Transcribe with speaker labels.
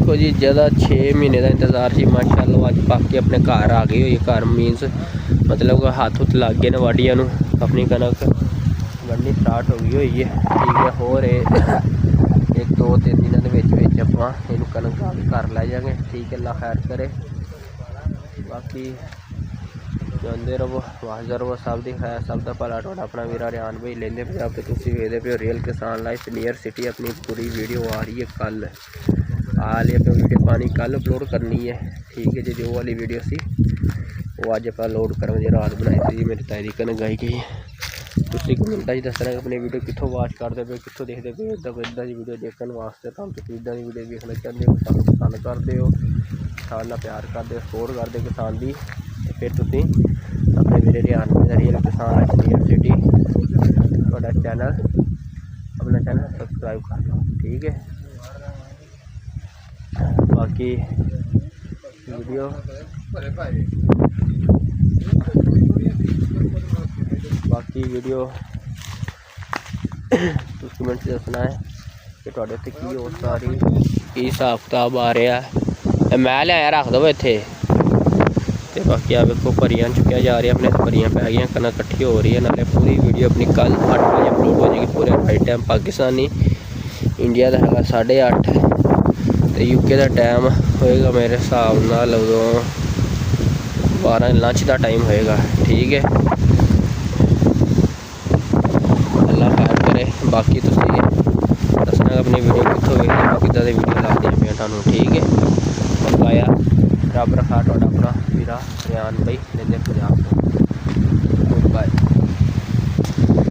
Speaker 1: देखो जी ज़्यादा 6 महीने का इंतज़ार सी माशाअल्लाह अज पक के अपने घर आ गई हुई है। घर मीनस मतलब हाथ हुथ लग गए ने वाडिया नूं, अपनी कनक वढ़नी स्टार्ट हो गई हुई है। ठीक है, होर एक दो तीन दिनों के आपां इहनूं कनक घर लै जाएंगे। ठीक है, अल्लाह खैर करे। बाकी जानते रहो, वाहदा रहो, सब की खैर, सब का भला। तुहाडा अपना वीर रियान भाई लेंदे पंजाब तो तुसीं वेखदे पे हो रियल किसान लाइफ नियर सिटी। अपनी पूरी वीडियो आ रही है कल, हाल अपनी वीडियो पानी कल अपलोड करनी है। ठीक है जी, जो वाली वीडियो सी वो अज आप लोड करेंगे। जी रात बनाई थी मेरी ताई दी कनक गाई गई। तुसीं कमेंटा दसना अपनी वीडियो कितों वाच करते पे, कितों देखते पे। इदा की वीडियो देखने वास्ते तुम इदा की वीडियो देखना चाहते हो, सानूं पसंद करते हो, किसान का प्यार करते हो, सपोर्ट करते किसान की, फिर तुसीं अपने मेरे रियान रियल किसान नियर सिटी तुहाडा चैनल, अपना चैनल सबसक्राइब कर लो। ठीक है, बाकी वीडियो तुस कमेंट दसना है कि तुहाडे उत्थे की होर सारी की हिसाब किताब आ रहा है। मैं लिया रख दो इत्थे। तो बाकी आ वेखो भरियां चुक्या जा रहा, अपने भरियां पै गई, कनक कट्ठी हो रही है। नाले पूरी वीडियो अपनी कल 8 बजे अपलोड हो जाएगी पूरे राइट टाइम पाकिस्तानी। इंडिया का है 8:30 तो यूके का टाइम होएगा मेरे हिसाब नाल 12 लंच का टाइम होएगा। ठीक है, अल्लाह खैर करे। बाकी तुसीं दसना अपनी वीडियो कितों वेखदे, किद्दां दी वीडियो लगदियां पियां तुहानूं। ठीक है, बकाया रब रखा तुहाडा अपना वीरा रियान भाई लेंदे पंजाब तो।